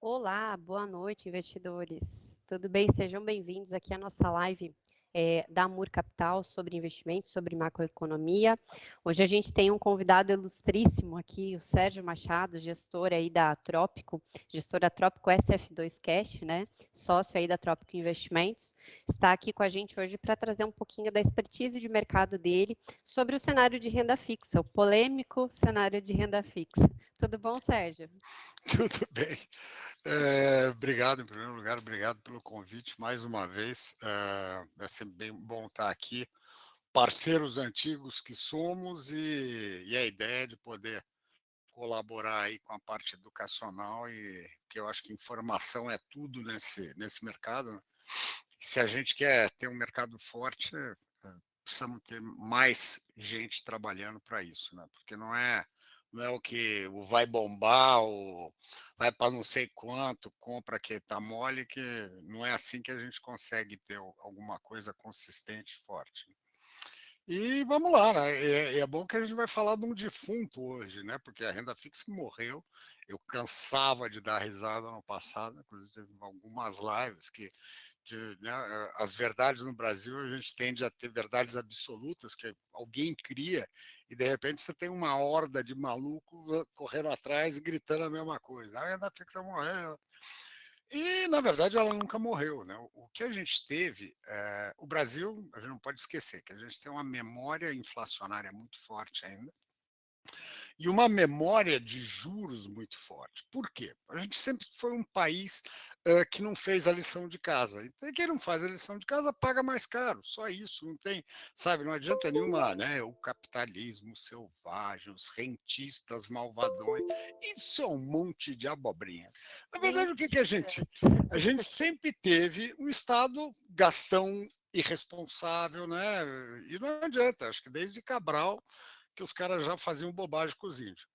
Olá, boa noite, investidores. Tudo bem? Sejam bem-vindos aqui à nossa live da Amur Capital sobre investimentos, sobre macroeconomia. Hoje a gente tem um convidado ilustríssimo aqui, o Sérgio Machado, gestor aí da Trópico, gestor da Trópico SF2 Cash, né? Sócio aí da Trópico Investimentos. Está aqui com a gente hoje para trazer um pouquinho da expertise de mercado dele sobre o cenário de renda fixa, o polêmico cenário de renda fixa. Tudo bom, Sérgio? Tudo bem. Obrigado, em primeiro lugar, obrigado pelo convite mais uma vez. É sempre bem bom estar aqui. Parceiros antigos que somos e a ideia de poder colaborar aí com a parte educacional e que eu acho que informação é tudo nesse mercado, né? Se a gente quer ter um mercado forte, precisamos ter mais gente trabalhando para isso, né? Porque não é o que o vai bombar, ou vai para não sei quanto, compra que tá mole, que não é assim que a gente consegue ter alguma coisa consistente e forte. E vamos lá, né? É bom que a gente vai falar de um defunto hoje, né? Porque a renda fixa morreu. Eu cansava de dar risada no passado, inclusive teve algumas lives que né, as verdades no Brasil, a gente tende a ter verdades absolutas que alguém cria e de repente você tem uma horda de maluco correndo atrás e gritando a mesma coisa. A renda fixa morreu. E, na verdade, ela nunca morreu, né? O que a gente teve, o Brasil, a gente não pode esquecer que a gente tem uma memória inflacionária muito forte ainda, e uma memória de juros muito forte. Por quê? A gente sempre foi um país que não fez a lição de casa. Então, quem não faz a lição de casa paga mais caro, só isso. Não tem, sabe, não adianta nenhuma, né? O capitalismo selvagem, os rentistas malvadões. Isso é um monte de abobrinha. Na verdade, o que, que a Mentira. gente. A gente sempre teve um Estado gastão irresponsável, né? E não adianta, acho que desde Cabral que os caras já faziam bobagem com os índios.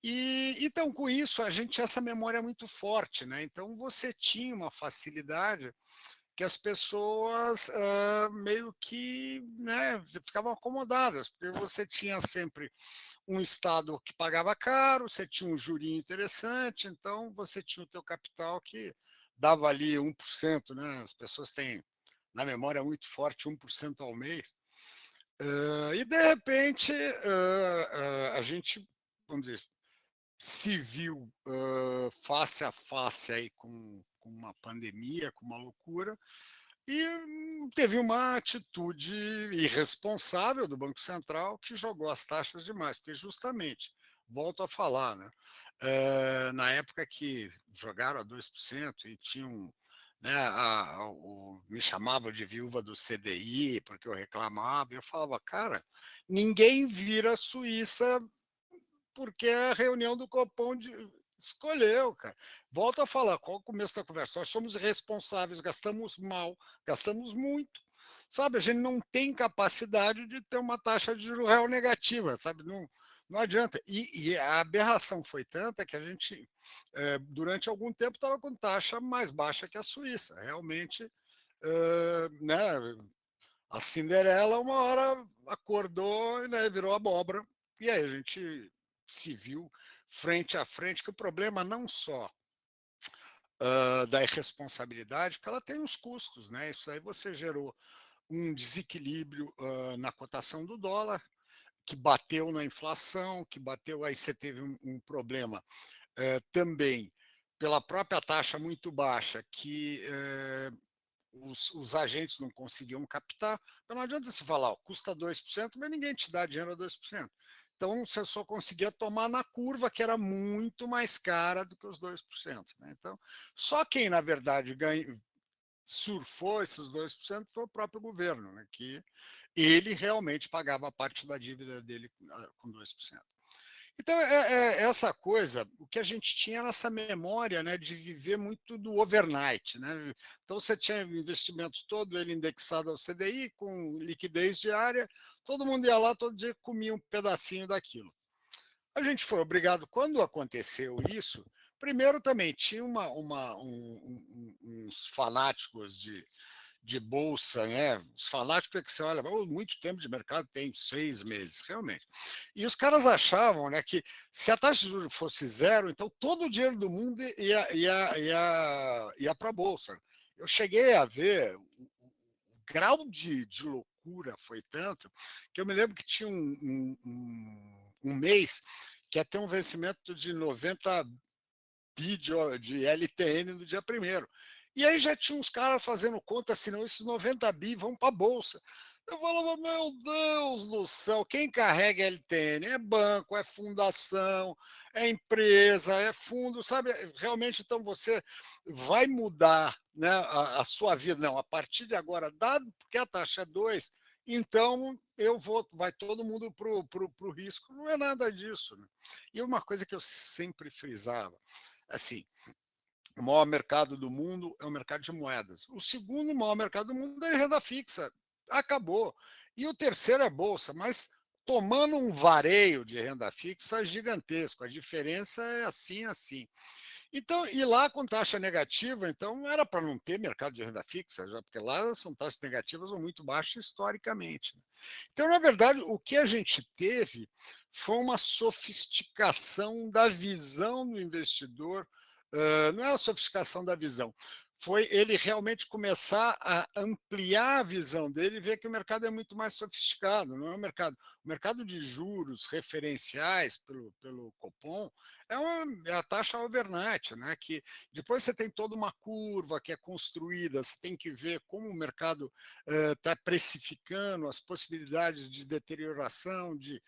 E então, com isso, a gente tinha essa memória muito forte, né? Então, você tinha uma facilidade que as pessoas meio que né, ficavam acomodadas, porque você tinha sempre um Estado que pagava caro, você tinha um jurinho interessante, então você tinha o teu capital que dava ali 1%, né? As pessoas têm na memória muito forte 1% ao mês. E de repente a gente, vamos dizer, se viu face a face aí com uma pandemia, com uma loucura, e teve uma atitude irresponsável do Banco Central que jogou as taxas demais, porque justamente, volto a falar, né, na época que jogaram a 2% e tinham né, me chamava de viúva do CDI, porque eu reclamava, e eu falava, cara, ninguém vira a Suíça porque a reunião do Copom escolheu, cara. Volto a falar, qual o começo da conversa? Nós somos responsáveis, gastamos mal, gastamos muito. Sabe, a gente não tem capacidade de ter uma taxa de juros real negativa, sabe? Não adianta. E a aberração foi tanta que a gente, durante algum tempo, estava com taxa mais baixa que a Suíça. Realmente, né, a Cinderela uma hora acordou e né, virou abóbora. E aí a gente se viu frente a frente que o problema não só da irresponsabilidade, que ela tem os custos, né? Isso aí você gerou um desequilíbrio na cotação do dólar, que bateu na inflação, que bateu, aí você teve um problema também pela própria taxa muito baixa, que os agentes não conseguiam captar. Então não adianta você falar, ó, custa 2%, mas ninguém te dá dinheiro a 2%. Então você só conseguia tomar na curva, que era muito mais cara do que os 2%. Né? Então, só quem, na verdade, surfou esses 2% foi o próprio governo, né? Que ele realmente pagava parte da dívida dele com 2%. Então, essa coisa, o que a gente tinha era essa memória né, de viver muito do overnight. Né? Então, você tinha o investimento todo, ele indexado ao CDI, com liquidez diária, todo mundo ia lá, todo dia comia um pedacinho daquilo. A gente foi obrigado, quando aconteceu isso, primeiro também tinha uns fanáticos de bolsa, né? Os fanáticos é que você olha, muito tempo de mercado tem 6 meses, realmente. E os caras achavam, né, que se a taxa de juros fosse zero, então todo o dinheiro do mundo ia para a bolsa. Eu cheguei a ver o grau de loucura foi tanto que eu me lembro que tinha um mês que ia ter um vencimento de 90 bi de LTN no dia 1º. E aí já tinha uns caras fazendo conta assim, não, esses 90 bi vão para a Bolsa. Eu falava, meu Deus do céu, quem carrega LTN? É banco, é fundação, é empresa, é fundo, sabe? Realmente, então, você vai mudar, né, a sua vida. Não, a partir de agora, dado porque a taxa é 2, então vai todo mundo para o risco. Não é nada disso. Né? E uma coisa que eu sempre frisava, assim, o maior mercado do mundo é o mercado de moedas. O segundo maior mercado do mundo é renda fixa. Acabou. E o terceiro é bolsa, mas tomando um vareio de renda fixa gigantesco. A diferença é assim, assim. Então, e lá com taxa negativa, então era para não ter mercado de renda fixa, já porque lá são taxas negativas ou muito baixas historicamente. Então, na verdade, o que a gente teve foi uma sofisticação da visão do investidor, não é a sofisticação da visão, foi ele realmente começar a ampliar a visão dele e ver que o mercado é muito mais sofisticado, não é o mercado de juros referenciais pelo Copom é a taxa overnight, né? Que depois você tem toda uma curva que é construída, você tem que ver como o mercado está precificando as possibilidades de deterioração de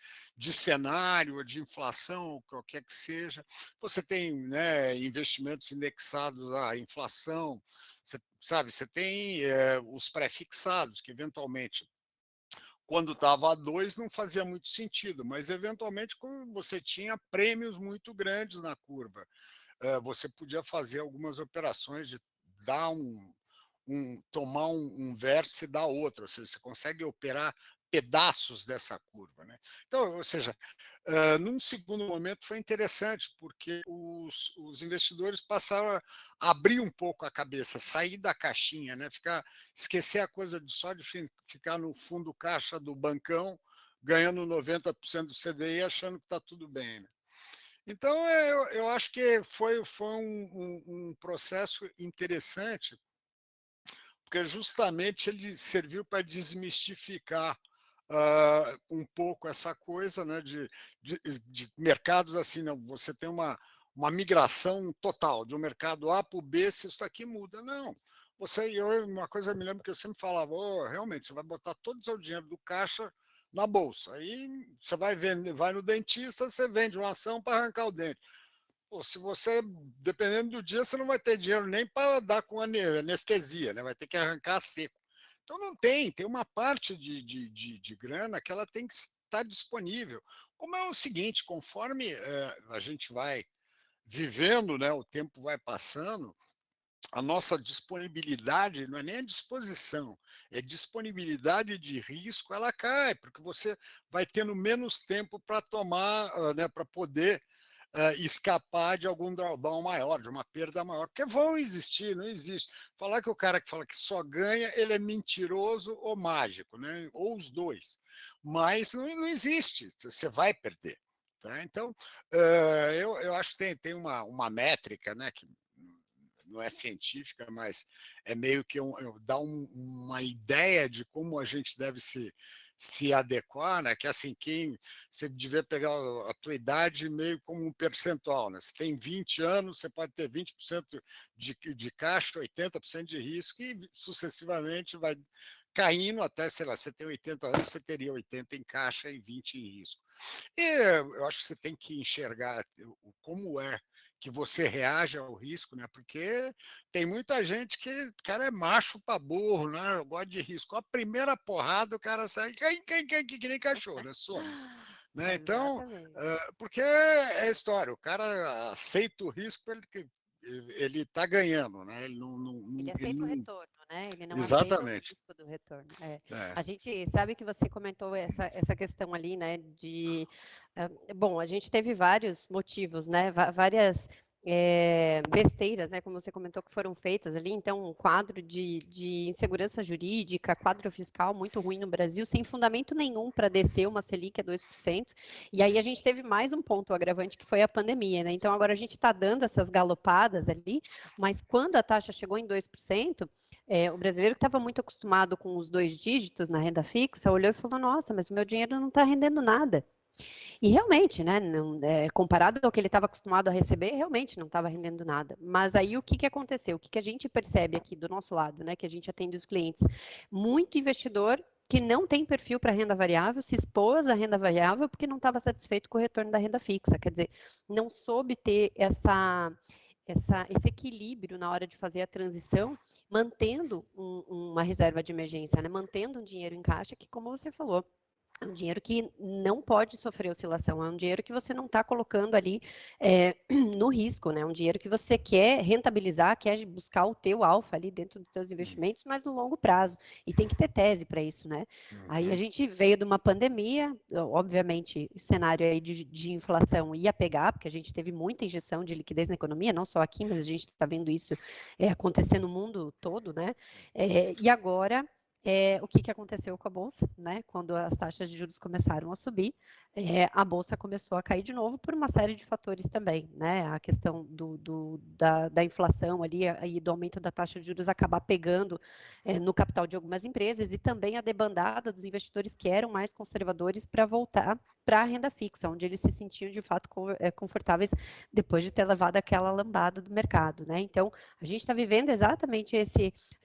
cenário, de inflação, qualquer que seja. Você tem, né, investimentos indexados à inflação, você tem os pré-fixados, que eventualmente, quando estava a 2, não fazia muito sentido, mas eventualmente, quando você tinha prêmios muito grandes na curva, você podia fazer algumas operações de dar tomar um vértice e dar outro, ou seja, você consegue operar pedaços dessa curva. Né? Então, ou seja, num segundo momento foi interessante, porque os investidores passaram a abrir um pouco a cabeça, sair da caixinha, né? Esquecer a coisa só de ficar no fundo caixa do bancão, ganhando 90% do CDI, achando que está tudo bem. Né? Então, eu acho que foi um processo interessante, porque justamente ele serviu para desmistificar um pouco essa coisa, né, de mercados assim, não, você tem uma migração total de um mercado A para o B, se isso aqui muda. Não. Uma coisa eu me lembro que eu sempre falava, realmente, você vai botar todo o seu dinheiro do caixa na bolsa. Aí você vai no dentista, você vende uma ação para arrancar o dente. Pô, se você, dependendo do dia, você não vai ter dinheiro nem para dar com anestesia, né? Vai ter que arrancar seco. Então não tem uma parte de grana que ela tem que estar disponível. Como é o seguinte, conforme a gente vai vivendo, né, o tempo vai passando, a nossa disponibilidade, não é nem a disposição, é disponibilidade de risco, ela cai, porque você vai tendo menos tempo para tomar, né, para poder escapar de algum drawdown maior, de uma perda maior, porque vão existir, não existe. Falar que o cara que fala que só ganha, ele é mentiroso ou mágico, né? Ou os dois. Mas não existe, você vai perder. Tá? Então, eu acho que tem uma métrica, né, que não é científica, mas é meio que dá uma ideia de como a gente deve se adequar, né? Que assim, você devia pegar a tua idade meio como um percentual, né? Se tem 20 anos, você pode ter 20% de caixa, 80% de risco e sucessivamente vai caindo até, sei lá, você tem 80 anos, você teria 80 em caixa e 20 em risco. E eu acho que você tem que enxergar como é que você reage ao risco, né? Porque tem muita gente que, cara, é macho para burro, né? Eu gosto de risco. A primeira porrada, o cara sai que nem cachorro, né? Some. Né? Então, Exatamente. porque é história, o cara aceita o risco, ele está ganhando, né? Ele aceita o retorno, né? Ele não aceita o Exatamente. risco do retorno. É. A gente sabe que você comentou essa questão ali, né? Bom, a gente teve vários motivos, né? Várias besteiras, né, como você comentou, que foram feitas ali, então um quadro de insegurança jurídica, quadro fiscal muito ruim no Brasil, sem fundamento nenhum para descer uma Selic a 2%, e aí a gente teve mais um ponto agravante, que foi a pandemia, né, então agora a gente está dando essas galopadas ali, mas quando a taxa chegou em 2%, o brasileiro que estava muito acostumado com os 2 dígitos na renda fixa, olhou e falou, nossa, mas o meu dinheiro não está rendendo nada. E realmente, né, não, comparado ao que ele estava acostumado a receber, realmente não estava rendendo nada. Mas aí o que, que aconteceu? O que, que a gente percebe aqui do nosso lado, né, que a gente atende os clientes? Muito investidor que não tem perfil para renda variável, se expôs à renda variável porque não estava satisfeito com o retorno da renda fixa. Quer dizer, não soube ter esse equilíbrio na hora de fazer a transição, mantendo uma reserva de emergência, né? Mantendo um dinheiro em caixa, que, como você falou, é um dinheiro que não pode sofrer oscilação, é um dinheiro que você não está colocando ali no risco, né? É um dinheiro que você quer rentabilizar, quer buscar o teu alfa ali dentro dos teus investimentos, mas no longo prazo. E tem que ter tese para isso, né? Aí a gente veio de uma pandemia, obviamente, o cenário aí de inflação ia pegar, porque a gente teve muita injeção de liquidez na economia, não só aqui, mas a gente está vendo isso acontecer no mundo todo, né? E agora o que, que aconteceu com a Bolsa, né? Quando as taxas de juros começaram a subir, a Bolsa começou a cair de novo por uma série de fatores também, né? A questão da inflação ali e do aumento da taxa de juros acabar pegando no capital de algumas empresas e também a debandada dos investidores que eram mais conservadores para voltar para a renda fixa, onde eles se sentiam de fato confortáveis depois de ter levado aquela lambada do mercado, né? Então, a gente está vivendo exatamente a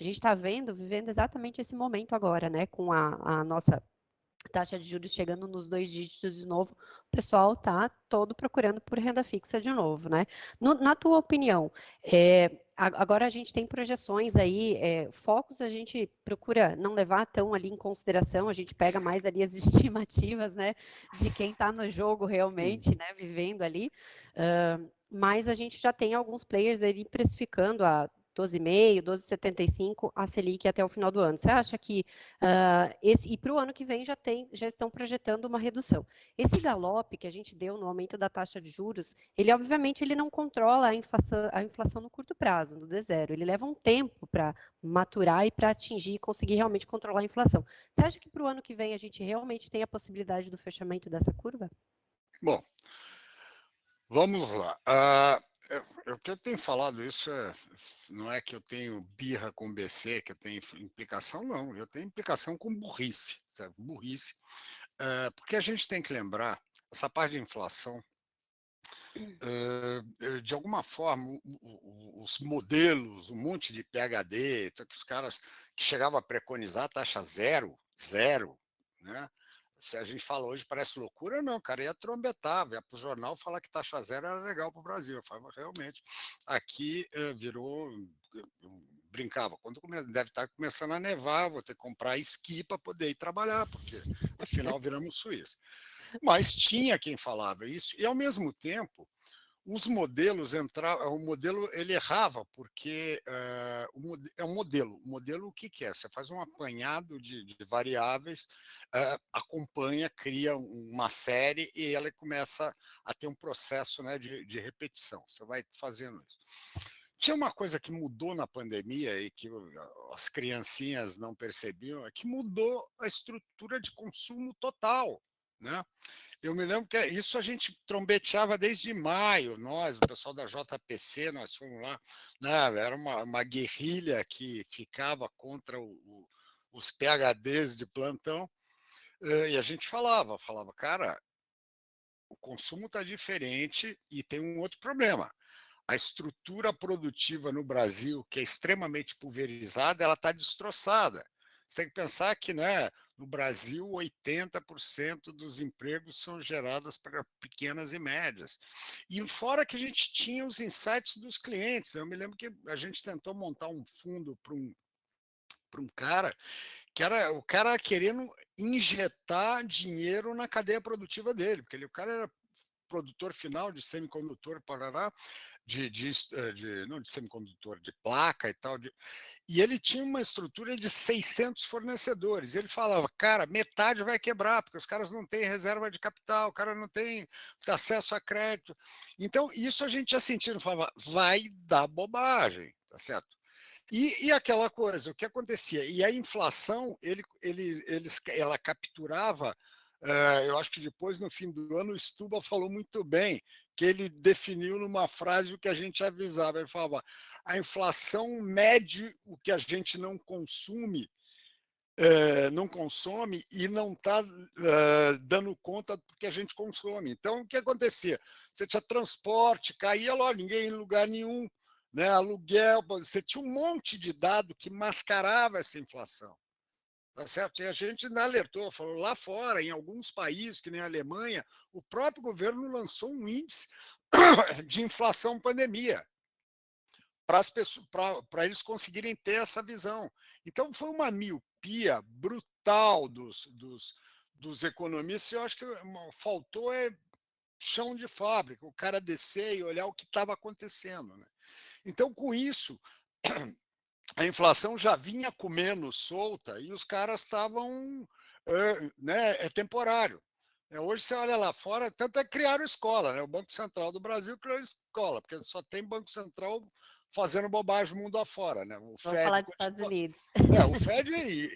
gente está vivendo exatamente esse momento agora, né? Com a nossa taxa de juros chegando nos 2 dígitos de novo, o pessoal está todo procurando por renda fixa de novo, né? Na tua opinião, agora a gente tem projeções aí, focos a gente procura não levar tão ali em consideração, a gente pega mais ali as estimativas, né, de quem está no jogo realmente, né, vivendo ali, mas a gente já tem alguns players ali precificando a 12,5, 12,75 a Selic até o final do ano. Você acha que e para o ano que vem já estão projetando uma redução? Esse galope que a gente deu no aumento da taxa de juros, ele obviamente ele não controla a inflação no curto prazo, no D0. Ele leva um tempo para maturar e para atingir e conseguir realmente controlar a inflação. Você acha que para o ano que vem a gente realmente tem a possibilidade do fechamento dessa curva? Bom, vamos lá. Eu que eu tenho falado isso não é que eu tenho birra com o BC, que eu tenho implicação, não. Eu tenho implicação com burrice, sabe? Burrice. Porque a gente tem que lembrar, essa parte de inflação, de alguma forma, os modelos, um monte de PhD, então, que os caras que chegavam a preconizar taxa zero, zero, né? Se a gente fala hoje parece loucura, não, cara, ia trombetar, ia para o jornal falar que taxa zero era legal para o Brasil. Eu falava, realmente, aqui virou, eu brincava, quando deve estar começando a nevar, vou ter que comprar esqui para poder ir trabalhar, porque afinal viramos Suíça. Mas tinha quem falava isso, e ao mesmo tempo, os modelos o modelo ele errava, porque é um modelo. O modelo o que, que é? Você faz um apanhado de variáveis, acompanha, cria uma série e ela começa a ter um processo, né, de repetição. Você vai fazendo isso. Tinha uma coisa que mudou na pandemia e que as criancinhas não percebiam, é que mudou a estrutura de consumo total, né? Eu me lembro que isso a gente trombeteava desde maio, nós, o pessoal da JPC, nós fomos lá, né, era uma guerrilha que ficava contra os PhDs de plantão, e a gente falava, cara, o consumo está diferente e tem um outro problema. A estrutura produtiva no Brasil, que é extremamente pulverizada, ela está destroçada. Você tem que pensar que, né, no Brasil, 80% dos empregos são gerados para pequenas e médias. E fora que a gente tinha os insights dos clientes. Eu me lembro que a gente tentou montar um fundo para um cara, que era o querendo injetar dinheiro na cadeia produtiva dele, porque o cara era produtor final de semicondutor, parará, não de semicondutor, de placa e tal, e ele tinha uma estrutura de 600 fornecedores. Ele falava, cara, metade vai quebrar, porque os caras não têm reserva de capital, o cara não tem acesso a crédito. Então, isso a gente já sentindo, falava, vai dar bobagem, tá certo? E aquela coisa, o que acontecia? E a inflação, ela capturava, eu acho que depois, no fim do ano, o Stuba falou muito bem, que ele definiu numa frase o que a gente avisava. Ele falava, a inflação mede o que a gente não consome e não está dando conta do que a gente consome. Então, o que acontecia? Você tinha transporte, caía lá, ninguém em lugar nenhum, né? Aluguel, você tinha um monte de dado que mascarava essa inflação. Tá certo? E a gente ainda alertou, falou lá fora, em alguns países, que nem a Alemanha, o próprio governo lançou um índice de inflação pandemia para eles conseguirem ter essa visão. Então, foi uma miopia brutal dos economistas. Eu acho que faltou chão de fábrica, o cara descer e olhar o que estava acontecendo. Né? Então, com isso, a inflação já vinha comendo solta e os caras estavam, né, é temporário. Hoje você olha lá fora, tanto é que criaram escola, né? O Banco Central do Brasil criou escola, porque só tem Banco Central fazendo bobagem mundo afora, né? O Vamos Fed falar dos Estados continua. Unidos. O Fed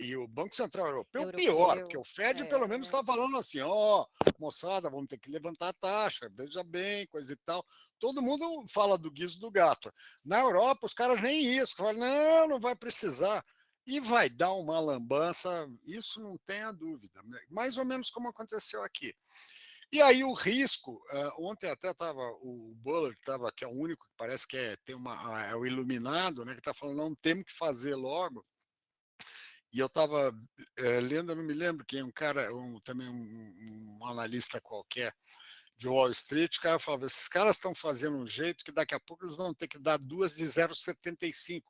e o Banco Central Europeu, pior, porque Europeu. o Fed pelo menos está falando assim, ó, moçada, vamos ter que levantar a taxa, veja bem, coisa e tal. Todo mundo fala do guiso do gato. Na Europa, os caras nem isso, falam, não, não vai precisar. E vai dar uma lambança, isso não tenha dúvida. Mais ou menos como aconteceu aqui. E aí o risco, ontem até estava o Bullard, que é o único que parece que é o iluminado, né, que está falando, não temos que fazer logo. E eu estava lendo, eu não me lembro quem, um cara, também um analista qualquer de Wall Street, o cara falava, esses caras estão fazendo um jeito que daqui a pouco eles vão ter que dar duas de 0,75,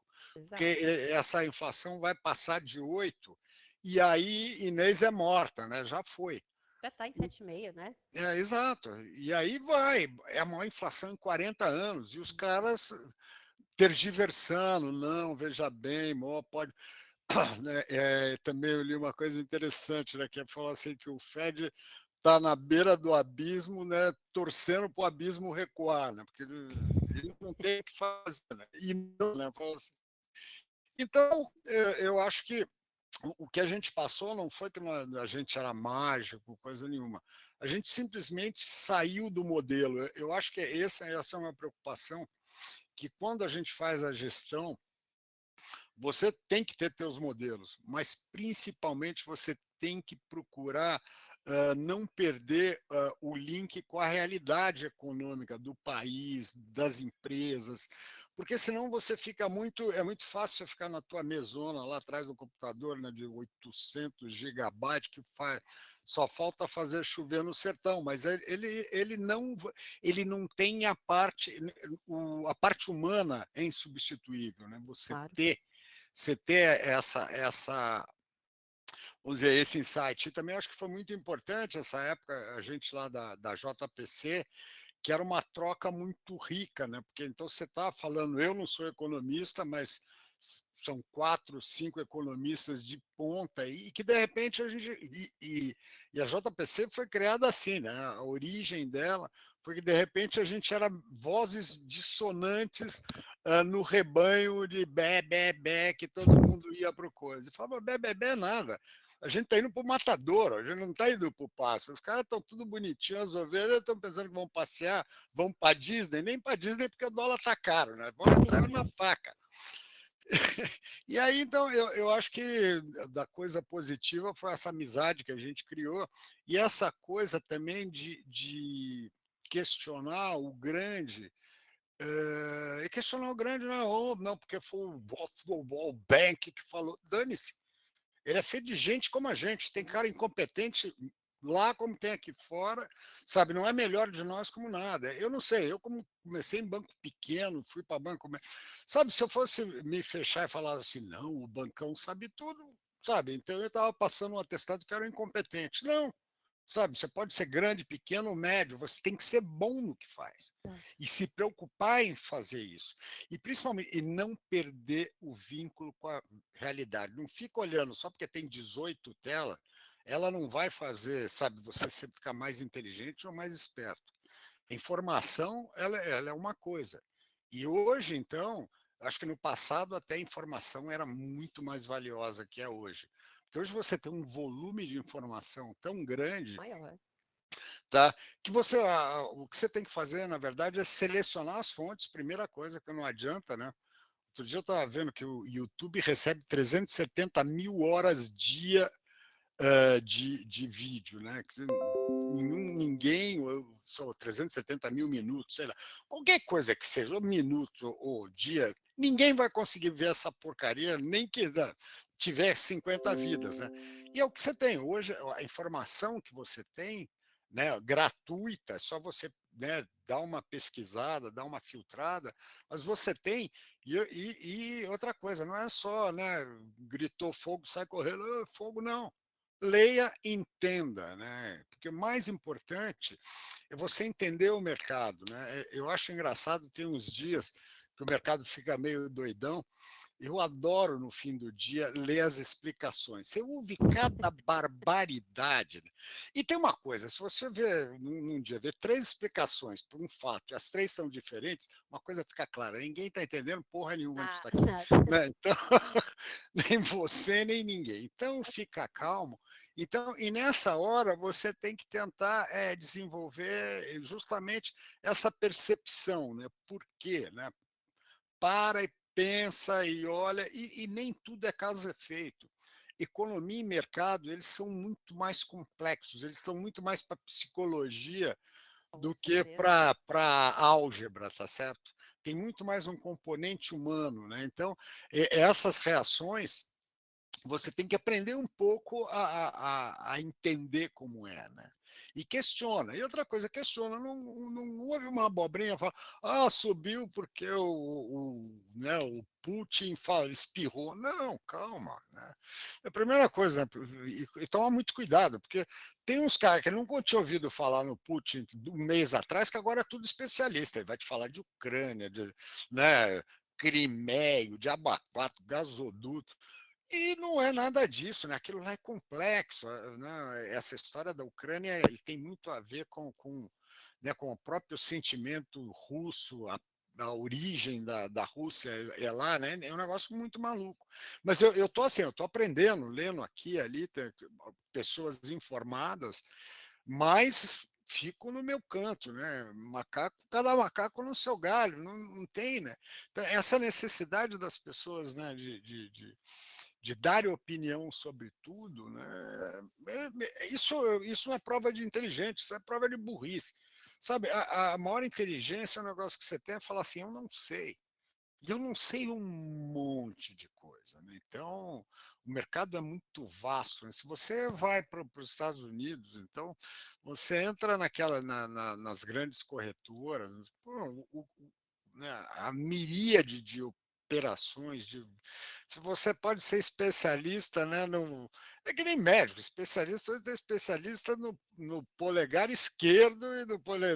porque Exato. essa inflação vai passar de 8, e aí Inês é morta, né? Já foi. Já está em 7,5, né? Exato. E aí vai, é a maior inflação em 40 anos, e os caras tergiversando, não, veja bem, pode. Né, também eu li uma coisa interessante, né, que é falar assim que o Fed está na beira do abismo, né, torcendo para o abismo recuar, né, porque ele não tem o que fazer. Né, e não, né, assim. Então, eu acho que o que a gente passou não foi que a gente era mágico, coisa nenhuma. A gente simplesmente saiu do modelo. Eu acho que essa é uma preocupação, que quando a gente faz a gestão, você tem que ter teus modelos, mas principalmente você tem que procurar não perder o link com a realidade econômica do país, das empresas, porque senão você fica é muito fácil você ficar na tua mesona lá atrás do computador, né, de 800 gigabytes que só falta fazer chover no sertão, mas ele não tem a parte humana é insubstituível, né? Claro. Você ter vamos dizer, esse insight. E também acho que foi muito importante essa época, a gente lá da JPC, que era uma troca muito rica, né? Porque então você está falando, eu não sou economista, mas são 4, 5 economistas de ponta e que de repente a gente e a JPC foi criada assim, né? A origem dela foi que de repente a gente era vozes dissonantes no rebanho de bé, bé, bé, que todo mundo ia para o coisa. E falava, bé, bé, bé, nada. A gente está indo para o matadouro, a gente não está indo para o pasto. Os caras estão tudo bonitinhos, as ovelhas estão pensando que vão passear, vão para Disney, nem para Disney porque o dólar está caro, né? Vão entrar na faca. E aí, então, eu acho que da coisa positiva foi essa amizade que a gente criou e essa coisa também de questionar o grande. E questionar o grande não, porque foi o World Bank que falou. Dane-se. Ele é feito de gente como a gente. Tem cara incompetente lá como tem aqui fora, sabe? Não é melhor de nós como nada. Eu não sei, eu como comecei em banco pequeno, fui para banco, sabe? Se eu fosse me fechar e falar assim, não, o bancão sabe tudo, sabe? Então eu estava passando um atestado que era um incompetente. Não, sabe? Você pode ser grande, pequeno, médio, você tem que ser bom no que faz. Tá. E se preocupar em fazer isso. E principalmente, e não perder o vínculo com a realidade. Não fica olhando só porque tem 18 telas, ela não vai fazer, sabe, você sempre ficar mais inteligente ou mais esperto. A informação, ela é uma coisa. E hoje, então, acho que no passado até a informação era muito mais valiosa que é hoje. Porque hoje você tem um volume de informação tão grande, Maior. tá? Que o que você tem que fazer, na verdade, é selecionar as fontes, primeira coisa, que não adianta, né? Outro dia eu estava vendo que o YouTube recebe 370 mil horas dia de vídeo, né? Ninguém, só 370 mil minutos, sei lá, qualquer coisa que seja, ou minuto ou dia, ninguém vai conseguir ver essa porcaria, nem que tiver 50 vidas, né? E é o que você tem hoje, a informação que você tem, né, gratuita, é só você, né, dar uma pesquisada, dar uma filtrada, mas você tem, e outra coisa, não é só, né, gritou fogo, sai correndo, fogo não. Leia, entenda, né? Porque o mais importante é você entender o mercado, né? Eu acho engraçado, tem uns dias que o mercado fica meio doidão. Eu adoro, no fim do dia, ler as explicações. Você ouve cada barbaridade. Né? E tem uma coisa, se você vê, num dia, vê 3 explicações por um fato, e as 3 são diferentes, uma coisa fica clara, ninguém está entendendo porra nenhuma disso aqui. Nada. Né? Então, nem você, nem ninguém. Então, fica calmo. Então, e nessa hora, você tem que tentar desenvolver justamente essa percepção. Né? Por quê? Né? Para e pensa e olha, e nem tudo é causa e efeito. Economia e mercado, eles são muito mais complexos, eles estão muito mais para psicologia Com do que certeza. para álgebra, tá certo? Tem muito mais um componente humano, né? Então, essas reações você tem que aprender um pouco a entender como é, né? E questiona. E outra coisa, questiona. Não houve uma abobrinha fala, subiu porque né, o Putin espirrou. Não, calma. Né? A primeira coisa, e toma muito cuidado, porque tem uns caras que nunca tinha ouvido falar no Putin um mês atrás, que agora é tudo especialista. Ele vai te falar de Ucrânia, de, né, Crimeia, de Abacato, gasoduto. E não é nada disso, né? Aquilo lá é complexo. Né? Essa história da Ucrânia ele tem muito a ver né, com o próprio sentimento russo, a origem da Rússia é lá, né? É um negócio muito maluco. Mas eu tô assim, eu tô aprendendo, lendo aqui, ali, pessoas informadas, mas fico no meu canto, né? Cada macaco no seu galho, não tem, né? Então, essa necessidade das pessoas, né, de dar opinião sobre tudo, né? Isso não é prova de inteligência, isso é prova de burrice. Sabe, a maior inteligência é um negócio que você tem é falar assim, eu não sei. E eu não sei um monte de coisa. Né? Então, o mercado é muito vasto. Né? Se você vai para os Estados Unidos, então, você entra nas grandes corretoras, pô, né, a miríade de operações, se você pode ser especialista, né, é que nem médico, especialista, hoje tem especialista no polegar esquerdo e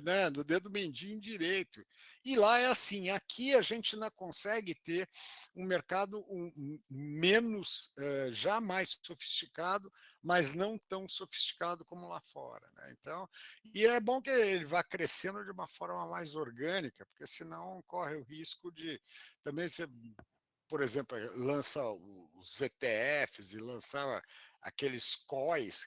né, no dedo mindinho direito. E lá é assim, aqui a gente ainda consegue ter um mercado menos, já mais sofisticado, mas não tão sofisticado como lá fora. Né? Então, e é bom que ele vá crescendo de uma forma mais orgânica, porque senão corre o risco de também ser, por exemplo, lança os ETFs e lançava aqueles COIs,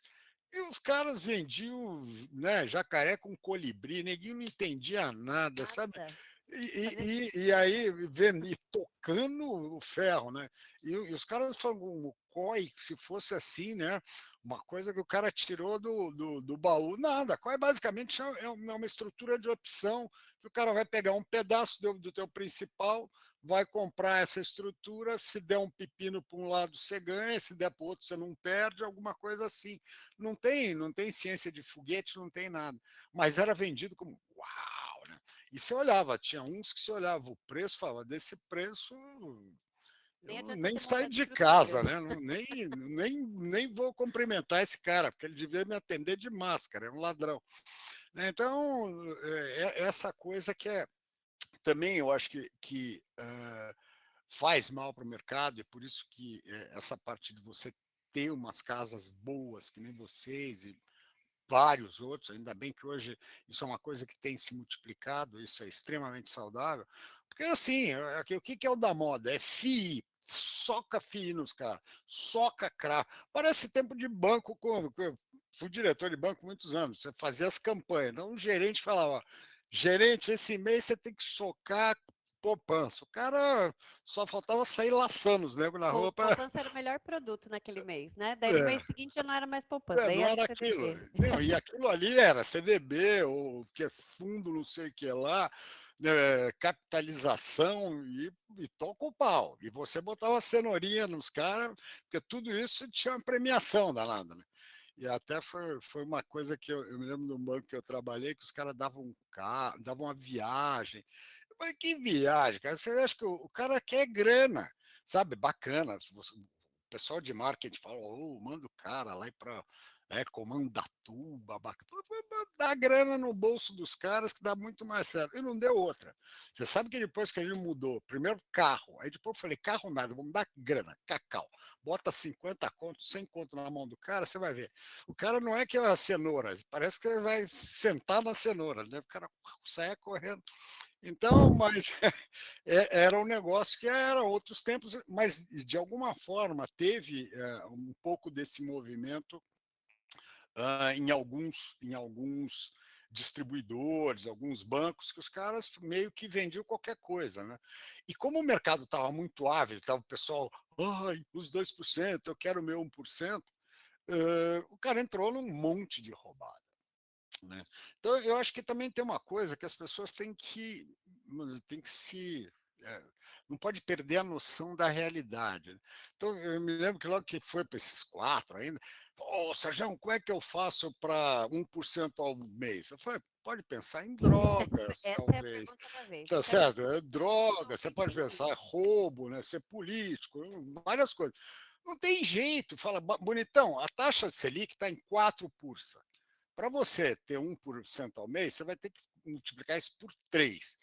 e os caras vendiam, né, jacaré com colibri, ninguém não entendia nada, sabe? Nada. Fazer E aí, vendo, e tocando o ferro, né? E os caras falam, o COI, se fosse assim, né? Uma coisa que o cara tirou do baú. Nada, COI basicamente é uma estrutura de opção, que o cara vai pegar um pedaço do teu principal, vai comprar essa estrutura, se der um pepino para um lado você ganha, se der para o outro você não perde, alguma coisa assim. Não tem ciência de foguete, não tem nada. Mas era vendido como, uau, né? E você olhava, tinha uns que você olhava o preço, falava, desse preço Nem Eu adianta nem ter saio mudança de estrutura. casa, né? Nem vou cumprimentar esse cara, porque ele devia me atender de máscara, é um ladrão. Né? Então, essa coisa que é também eu acho que faz mal para o mercado, e por isso que essa parte de você ter umas casas boas, que nem vocês, e vários outros, ainda bem que hoje isso é uma coisa que tem se multiplicado, isso é extremamente saudável, porque assim, o que é o da moda? É FII, soca FII nos caras, soca CRA, parece tempo de banco, eu fui diretor de banco muitos anos, você fazia as campanhas, então o gerente falava, ó, gerente, esse mês você tem que socar poupança, o cara só faltava sair laçando os negros na rua para... Poupança era o melhor produto naquele mês, né? Daí no mês seguinte já não era mais poupança, daí Não era era aquilo. CDB. Não, e aquilo ali era CDB, ou que é fundo não sei o que lá, né, capitalização, e toca o pau. E você botava cenourinha nos caras, porque tudo isso tinha uma premiação danada. Né? E até foi uma coisa que eu me lembro do banco que eu trabalhei, que os caras davam um carro, davam uma viagem. Eu falei, que viagem, cara? Você acha que o cara quer grana, sabe? Bacana. O pessoal de marketing fala, oh, manda o cara lá para Comandatuba, dá grana no bolso dos caras que dá muito mais certo. E não deu outra. Você sabe que depois que a gente mudou, primeiro carro, aí depois eu falei, carro nada, vamos dar grana, cacau. Bota 50 contos, 100 conto na mão do cara, você vai ver. O cara não é que é a cenoura, parece que ele vai sentar na cenoura, né? O cara sai correndo. Então, mas era um negócio que era outros tempos, mas de alguma forma teve um pouco desse movimento em alguns distribuidores, alguns bancos, que os caras meio que vendiam qualquer coisa. Né? E como o mercado estava muito ávido, estava o pessoal, ai, os 2%, eu quero o meu 1%, o cara entrou num monte de roubada. Né? Então, eu acho que também tem uma coisa que as pessoas têm que se... não pode perder a noção da realidade. Né? Então, eu me lembro que logo que foi para esses 4 ainda, ô, Sérgio, como é que eu faço para 1% ao mês? Eu falei, pode pensar em drogas, Essa é a talvez. pergunta da vez. Tá Eu quero certo? saber É como droga, você alguém pode fez pensar, é isso. roubo, né? Ser político, várias coisas. Não tem jeito. Fala, bonitão, a taxa Selic está em 4%. Para você ter 1% ao mês, você vai ter que multiplicar isso por 3.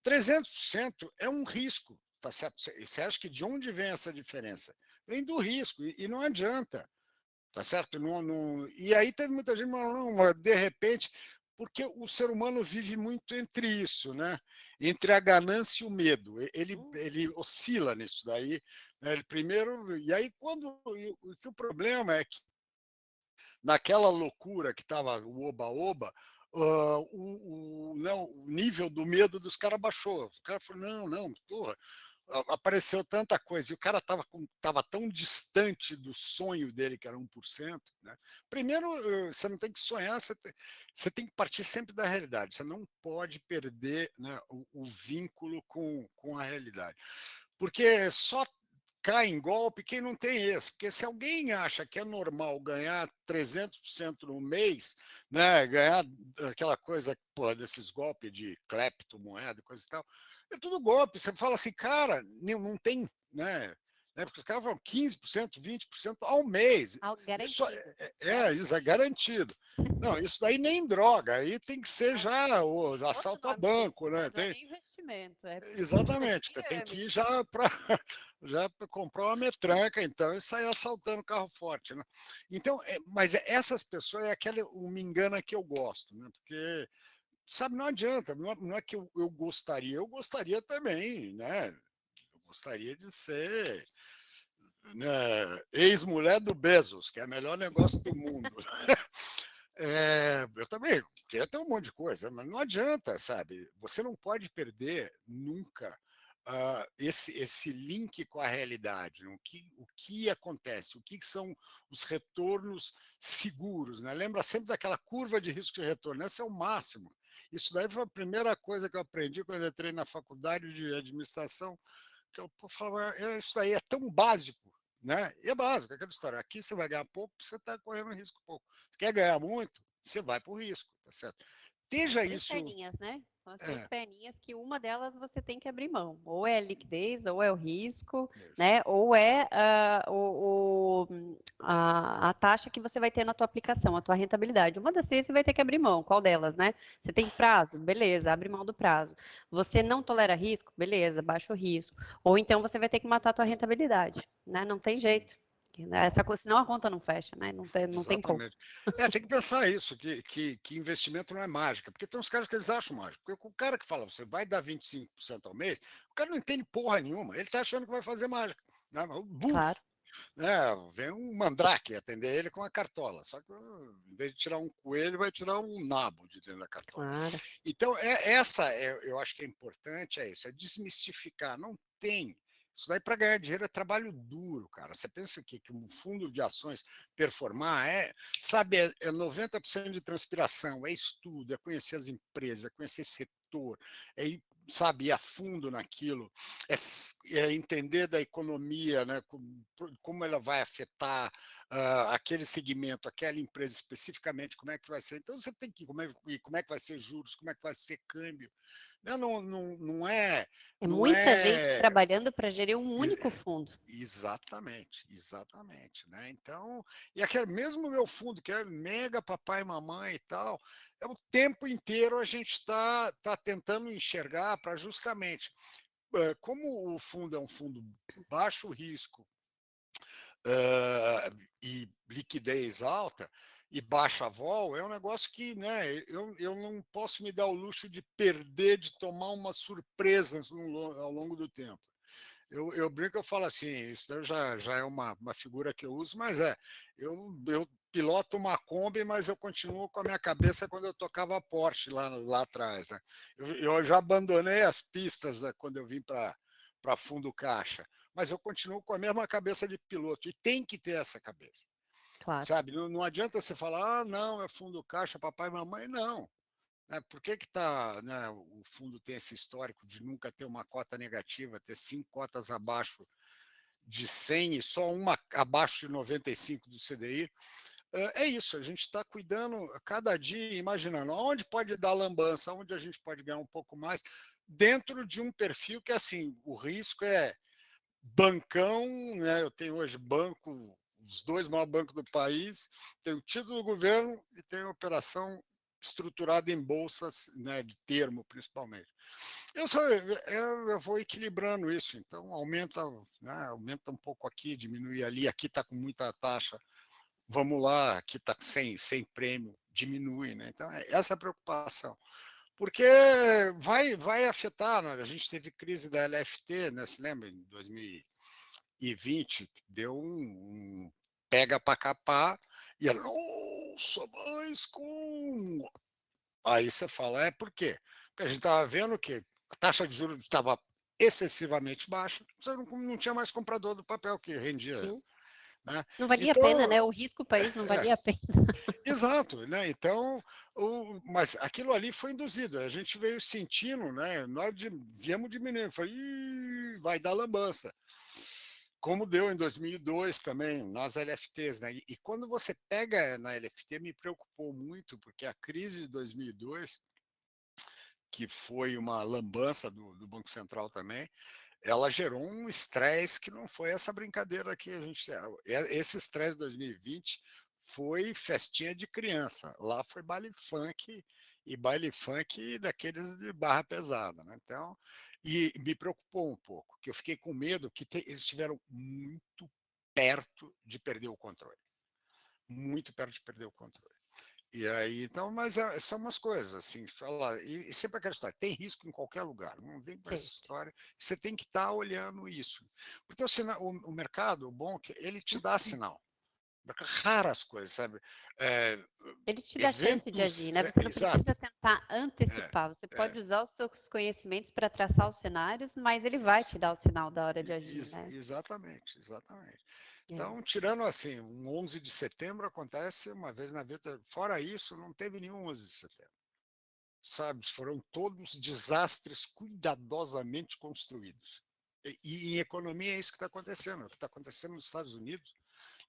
300% é um risco, tá certo? Você acha que de onde vem essa diferença? Vem do risco, e não adianta, tá certo? E aí teve muita gente falando, não, mas de repente, porque o ser humano vive muito entre isso, né? Entre a ganância e o medo. Ele oscila nisso daí. Né? Ele primeiro, e aí o problema é que naquela loucura que estava o oba-oba, não, o nível do medo dos caras baixou. O cara falou, não, não, porra, apareceu tanta coisa, e o cara estava tão distante do sonho dele, que era 1%. Né? Primeiro, você não tem que sonhar, você tem que partir sempre da realidade, você não pode perder, né, o vínculo com a realidade. Porque só cai em golpe quem não tem esse. Porque se alguém acha que é normal ganhar 300% no mês, né, ganhar aquela coisa, porra, desses golpes de cleptomoeda, coisa e tal, é tudo golpe. Você fala assim, cara, não tem, né? Porque os caras falam 15%, 20% ao mês. Isso Garantido. isso é Garantido. garantido. Não, isso daí nem droga, aí tem que ser É já o outro assalto a nome disso, banco, né? né? Não é Tem, nem investimento, é exatamente, você tem que pirâmide. ir já para já comprar uma metranca, então, e sair assaltando carro forte. Né? Então, mas essas pessoas é aquela o me engana que eu gosto, né? Porque, sabe, não adianta, não é que eu gostaria também, né? Eu gostaria de ser, né, ex-mulher do Bezos, que é o melhor negócio do mundo. Eu também queria ter um monte de coisa, mas não adianta, sabe? Você não pode perder nunca esse link com a realidade. Né? O que acontece? O que são os retornos seguros? Né? Lembra sempre daquela curva de risco de retorno. Esse é o máximo. Isso daí foi a primeira coisa que eu aprendi quando eu entrei na faculdade de administração, que eu falava, isso daí é tão básico. Né? E é básico, aquela história. Aqui você vai ganhar pouco, você está correndo risco pouco. Quer ganhar muito, você vai para o risco, tá certo? São Esteja três isso, perninhas, né? São as três É, perninhas que uma delas você tem que abrir mão. Ou é a liquidez, ou é o risco, isso. né? Ou é a taxa que você vai ter na tua aplicação, a tua rentabilidade. Uma das três você vai ter que abrir mão. Qual delas, né? Você tem prazo? Beleza, abre mão do prazo. Você não tolera risco? Beleza, baixa o risco. Ou então você vai ter que matar a tua rentabilidade, né? Não tem jeito. Essa, senão a conta não fecha, né? Não tem como. Exatamente. Tem que pensar isso, que investimento não é mágica, porque tem uns caras que eles acham mágico. Porque o cara que fala, você vai dar 25% ao mês, o cara não entende porra nenhuma, ele está achando que vai fazer mágica. Né? O burro, Claro, né? Vem um mandrake atender ele com a cartola, só que em vez de tirar um coelho, vai tirar um nabo de dentro da cartola. claro. Então, eu acho que é importante, é isso, é desmistificar, não tem. Isso daí para ganhar dinheiro é trabalho duro, cara. Você pensa que um fundo de ações performar sabe, é 90% de transpiração, é estudo, é conhecer as empresas, é conhecer setor, é sabe, ir a fundo naquilo, é entender da economia, né, como ela vai afetar aquele segmento, aquela empresa especificamente, como é que vai ser. Então você tem que como é que vai ser juros, como é que vai ser câmbio. Não é, É não muita gente é trabalhando para gerir um único fundo. exatamente, exatamente, né? Então, e aquele mesmo meu fundo, que é mega papai e mamãe e tal, é o tempo inteiro a gente está tentando enxergar para justamente, como o fundo é um fundo baixo risco, e liquidez alta e baixa vol, é um negócio que, né, eu não posso me dar o luxo de perder, de tomar uma surpresa ao longo do tempo. Eu brinco, eu falo assim, isso já é uma figura que eu uso, mas eu piloto uma Kombi, mas eu continuo com a minha cabeça quando eu tocava Porsche lá atrás. Né? Eu já abandonei as pistas, né, quando eu vim para fundo caixa, mas eu continuo com a mesma cabeça de piloto, e tem que ter essa cabeça. Claro. Sabe? Não adianta você falar, não, é fundo caixa, papai e mamãe, não. Por que né, o fundo tem esse histórico de nunca ter uma cota negativa, ter 5 cotas abaixo de 100 e só uma abaixo de 95 do CDI? É isso, a gente está cuidando cada dia, imaginando onde pode dar lambança, onde a gente pode ganhar um pouco mais, dentro de um perfil que, assim, o risco é bancão, né? Eu tenho hoje banco, os dois maiores bancos do país, tenho título do governo e tenho operação estruturada em bolsas, né, de termo, principalmente. Eu vou equilibrando isso, então aumenta, né, aumenta um pouco aqui, diminui ali, aqui está com muita taxa, vamos lá, aqui está sem prêmio, diminui. Né? Então, essa é a preocupação. Porque vai afetar, né? A gente teve crise da LFT, né? Se lembra, em 2020, que deu um pega para capar, e ela, nossa, mas com. Aí você fala, por quê? Porque a gente estava vendo que a taxa de juros estava excessivamente baixa, você não tinha mais comprador do papel que rendia. Sim. Né? Não valia a pena, Então, né? O risco país não é, valia a pena. exato, né? Então, mas aquilo ali foi induzido, a gente veio sentindo, né? Nós viemos diminuindo, foi, vai dar lambança. Como deu em 2002 também, nas LFTs, né? E quando você pega na LFT, me preocupou muito, porque a crise de 2002, que foi uma lambança do Banco Central também, ela gerou um estresse que não foi essa brincadeira que a gente. Esse estresse de 2020 foi festinha de criança. Lá foi baile funk, e baile funk daqueles de barra pesada. Né? Então, e me preocupou um pouco, que eu fiquei com medo que eles estiveram muito perto de perder o controle. Muito perto de perder o controle. E aí, então, mas são umas coisas, assim, falar, e sempre aquela história, tem risco em qualquer lugar, não vem com essa Sempre. história, você tem que estar olhando isso. Porque o mercado, o bom, é que ele te dá sinal. Raras coisas, sabe? É, Ele te dá chance de agir, eventos, né? Você não exato, precisa tentar é, antecipar. Você é, pode usar os seus conhecimentos para traçar os cenários, mas ele vai isso. te dar o sinal da hora de agir, né? Exatamente, exatamente. É. Então, tirando assim, um 11 de setembro acontece uma vez na vida, fora isso, não teve nenhum 11 de setembro. Sabe, foram todos desastres cuidadosamente construídos. E em economia é isso que está acontecendo. O que está acontecendo nos Estados Unidos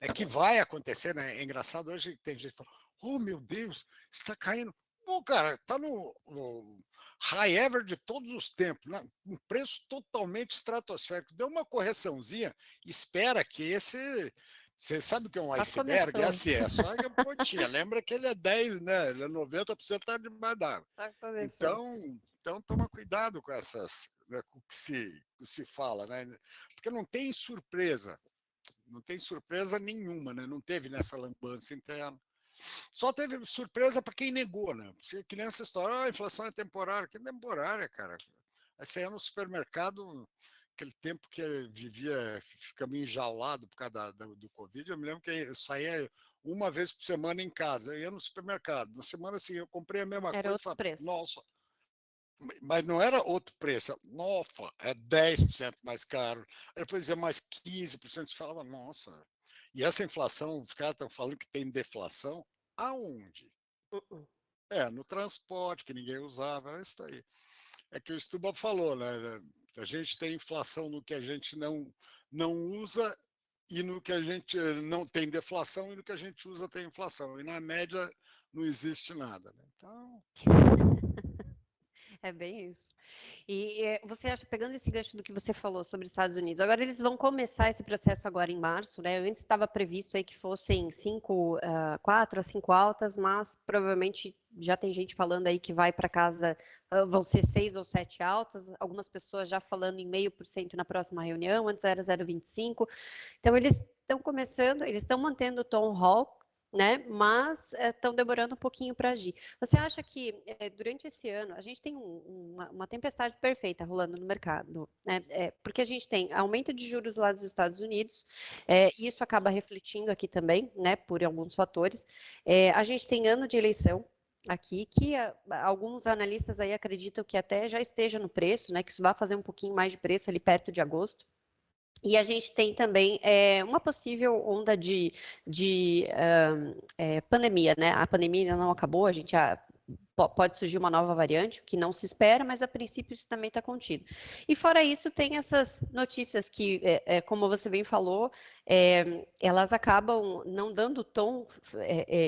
é que vai acontecer, né? É engraçado hoje que tem gente que fala, oh meu Deus, está caindo. Pô, cara, tá no high ever de todos os tempos, né? Um preço totalmente estratosférico. Deu uma correçãozinha, espera que esse. Você sabe o que é um Só iceberg? É começou, assim, é só que a pontinha. Lembra que ele é 10, né? Ele é 90% tá debaixo d'água. só começou. Então toma cuidado com essas, né, com o que se fala, né? Porque não tem surpresa nenhuma, né? Não teve nessa lambança interna. Só teve surpresa para quem negou, né? Porque que nem essa história, a inflação é temporária. Que temporária, cara? Aí você ia no supermercado, aquele tempo que eu vivia, fica meio enjaulado por causa do Covid, eu me lembro que eu saía uma vez por semana em casa, eu ia no supermercado. Na semana assim, eu comprei a mesma Era coisa e outro falei, preço. nossa, mas não era outro preço, nossa, é 10% mais caro. Aí depois é mais 15%, você falava, nossa. E essa inflação, os caras estão falando que tem deflação, aonde? Uh-uh. No transporte, que ninguém usava, é isso aí. É que o Stuba falou, né? A gente tem inflação no que a gente não usa e no que a gente não tem deflação e no que a gente usa tem inflação. E na média não existe nada. Né? Então, É bem isso. E você acha, pegando esse gancho do que você falou sobre os Estados Unidos, agora eles vão começar esse processo agora em março, né? Antes estava previsto aí que fossem 4 a 5 altas, mas provavelmente já tem gente falando aí que vai para casa, vão ser 6 ou 7 altas, algumas pessoas já falando em 0,5% na próxima reunião, antes era 0,25%. Então eles estão começando, eles estão mantendo o tom hawk, né? Mas estão demorando um pouquinho para agir. Você acha que durante esse ano a gente tem uma tempestade perfeita rolando no mercado, né? Porque a gente tem aumento de juros lá dos Estados Unidos, e isso acaba refletindo aqui também, né? Por alguns fatores. A gente tem ano de eleição aqui, que alguns analistas aí acreditam que até já esteja no preço, né? Que isso vai fazer um pouquinho mais de preço ali perto de agosto. E a gente tem também uma possível onda de pandemia, né? A pandemia ainda não acabou, a gente pode surgir uma nova variante, o que não se espera, mas a princípio isso também está contido. E fora isso, tem essas notícias que, como você bem falou, elas acabam não dando o tom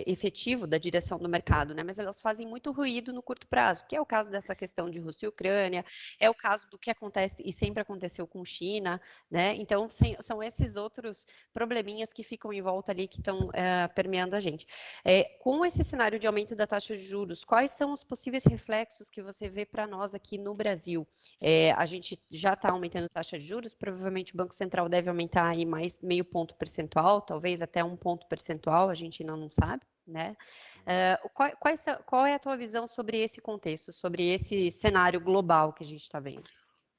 efetivo da direção do mercado, né? Mas elas fazem muito ruído no curto prazo, que é o caso dessa questão de Rússia e Ucrânia, é o caso do que acontece e sempre aconteceu com China, né? Então, são esses outros probleminhas que ficam em volta ali que estão permeando a gente. Com esse cenário de aumento da taxa de juros, quais são os possíveis reflexos que você vê para nós aqui no Brasil? A gente já está aumentando a taxa de juros, provavelmente o Banco Central deve aumentar aí mais meio ponto percentual, talvez até um ponto percentual, a gente ainda não sabe. Né? Qual é a tua visão sobre esse contexto, sobre esse cenário global que a gente está vendo?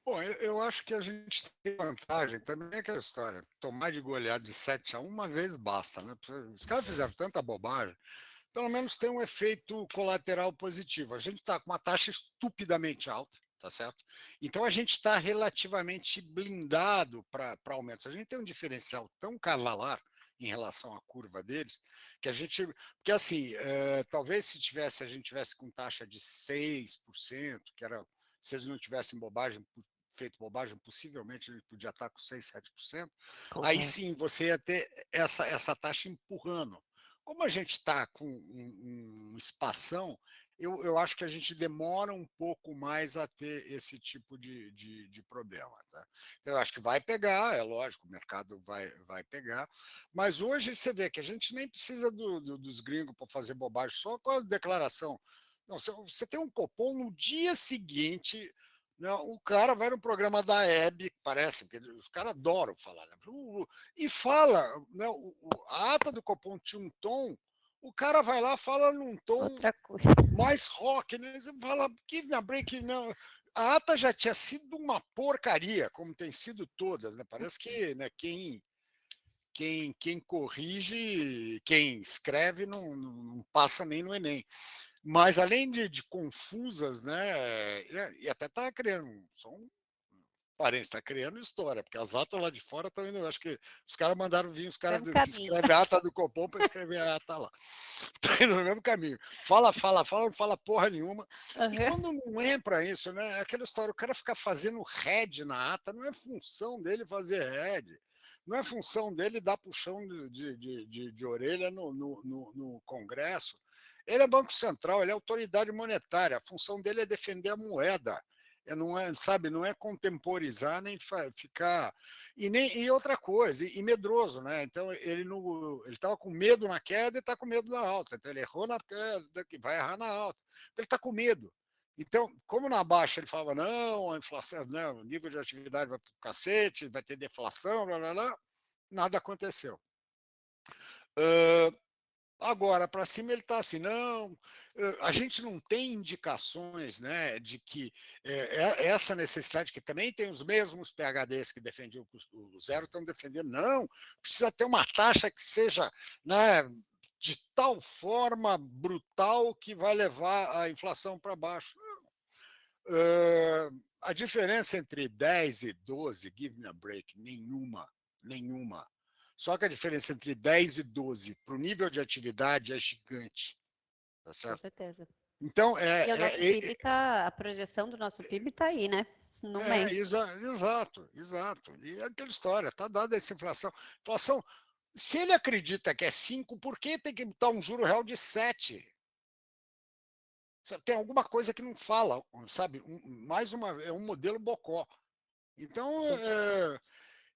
bom, eu acho que a gente tem vantagem, também é aquela história, tomar de goleada de 7-1 uma vez basta, né? Os caras fizeram tanta bobagem, pelo menos tem um efeito colateral positivo. A gente está com uma taxa estupidamente alta, tá certo? Então a gente está relativamente blindado para aumentos. A gente tem um diferencial tão cavalar em relação à curva deles, que a gente. Porque assim, talvez se a gente tivesse com taxa de 6%, que era. Se eles não tivessem feito bobagem, possivelmente a gente podia estar com 6, 7%. Aí Concordo. sim você ia ter essa taxa empurrando. Como a gente está com um espação, eu acho que a gente demora um pouco mais a ter esse tipo de problema. Tá? Então, eu acho que vai pegar, é lógico, o mercado vai pegar, mas hoje você vê que a gente nem precisa dos gringos para fazer bobagem, só com a declaração. Não, você tem um Copom no dia seguinte, não, o cara vai no programa da Hebe, parece, porque os caras adoram falar, né? E fala, né? A ata do Copom tinha um tom, o cara vai lá fala num tom Outra coisa. mais rock, né? Você fala, give me a break, não. A ata já tinha sido uma porcaria, como tem sido todas, né? Parece que né, quem corrige, quem escreve não passa nem no Enem. Mas além de confusas, né? E até está criando, são parentes, está criando história, porque as atas lá de fora estão indo. Acho que os caras mandaram vir os caras Mesmo que caminho. escrevem a ata do Copom para escrever a ata lá. Está indo no mesmo caminho. Fala, não fala porra nenhuma. E Uhum. quando não é para isso, né? É aquela história, o cara ficar fazendo head na ata, não é função dele fazer head. Não é função dele dar puxão de orelha no Congresso. Ele é Banco Central, ele é autoridade monetária. A função dele é defender a moeda. Não é, sabe, não é contemporizar nem ficar e outra coisa, e medroso, né? Então ele estava com medo na queda e está com medo na alta. Então ele errou na queda, que vai errar na alta. Ele está com medo. Então, como na baixa ele falava, não, a inflação, não, o nível de atividade vai para o cacete, vai ter deflação, blá, blá, blá, nada aconteceu. Agora, para cima ele está assim, não, a gente não tem indicações, né, de que essa necessidade, que também tem os mesmos PHDs que defendiam o zero, estão defendendo, não, precisa ter uma taxa que seja, né, de tal forma brutal que vai levar a inflação para baixo. A diferença entre 10 e 12, give me a break, nenhuma, nenhuma. Só que a diferença entre 10 e 12 para o nível de atividade é gigante. Tá Com certo? certeza. Então, E o nosso PIB tá, a projeção do nosso PIB está aí, né? Não mente. exato, exato. E é aquela história, está dada essa inflação. Inflação, se ele acredita que é 5, por que tem que botar um juro real de 7? Tem alguma coisa que não fala, sabe? É um modelo bocó. Então,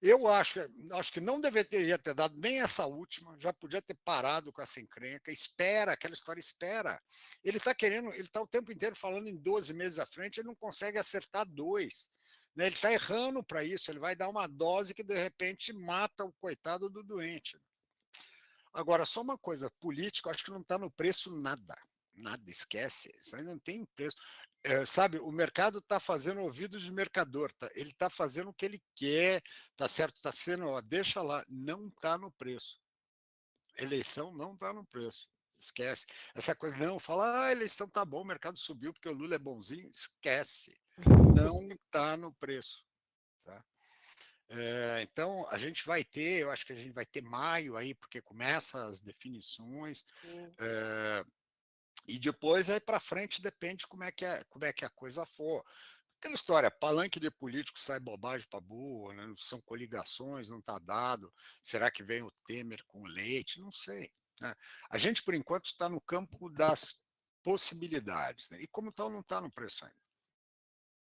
eu acho que não deveria ter dado nem essa última, já podia ter parado com essa encrenca, espera, aquela história espera. Ele está querendo, ele está o tempo inteiro falando em 12 meses à frente, ele não consegue acertar 2. Né? Ele está errando para isso, ele vai dar uma dose que de repente mata o coitado do doente. Agora, só uma coisa, político, acho que não está no preço nada. Nada, esquece. Isso aí não tem preço. Sabe, o mercado está fazendo ouvido de mercador, tá? Ele está fazendo o que ele quer, tá certo? Está sendo, ó, deixa lá, não está no preço. Eleição não está no preço. Esquece. Essa coisa, não, fala, a eleição tá bom, o mercado subiu porque o Lula é bonzinho. Esquece. Não está no preço. Tá? Então, a gente vai ter, eu acho que a gente vai ter maio aí, porque começa as definições, e depois aí para frente depende como é que a coisa for. Aquela história, palanque de político sai bobagem para boa, né? São coligações, não está dado. Será que vem o Temer com o Leite? Não sei. Né? A gente, por enquanto, está no campo das possibilidades. Né? E como tal, não está no preço ainda.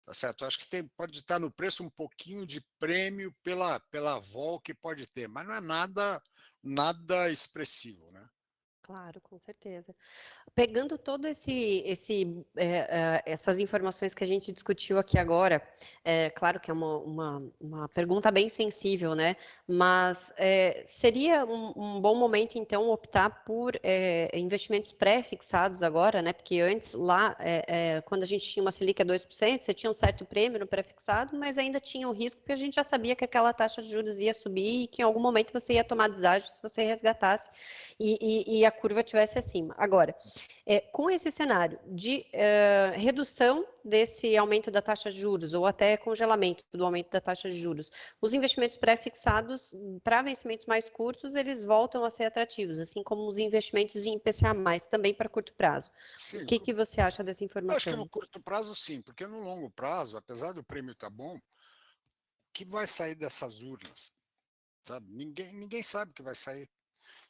Tá certo? Acho que pode estar no preço um pouquinho de prêmio pela vol que pode ter, mas não é nada expressivo, né? Claro, com certeza. Pegando todo essas informações que a gente discutiu aqui agora, claro que é uma pergunta bem sensível, né? Mas seria um bom momento, então, optar por investimentos pré-fixados agora, né? Porque antes, lá, quando a gente tinha uma Selic a 2%, você tinha um certo prêmio no pré-fixado, mas ainda tinha um risco, porque a gente já sabia que aquela taxa de juros ia subir e que em algum momento você ia tomar deságio se você resgatasse e a curva tivesse acima. Agora, com esse cenário de redução desse aumento da taxa de juros, ou até congelamento do aumento da taxa de juros, os investimentos pré-fixados para vencimentos mais curtos, eles voltam a ser atrativos, assim como os investimentos em IPCA+, também para curto prazo. O Sim, que você acha dessa eu acho que no informação? curto prazo, sim, porque no longo prazo, apesar do prêmio estar bom, o que vai sair dessas urnas? Sabe? Ninguém sabe o que vai sair.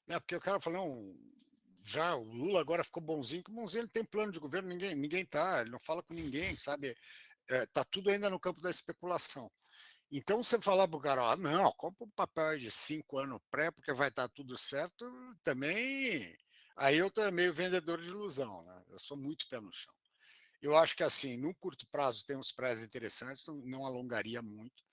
Né? Porque o cara falou, não, já o Lula agora ficou bonzinho, que bonzinho ele tem plano de governo, ninguém tá, ele não fala com ninguém, sabe? Tá tudo ainda no campo da especulação. Então, você falar para o cara, não, compra um papel de 5 anos pré, porque vai estar tudo certo, também. Aí eu tô meio vendedor de ilusão, né? Eu sou muito pé no chão. Eu acho que, assim, no curto prazo tem uns prés interessantes, não alongaria muito.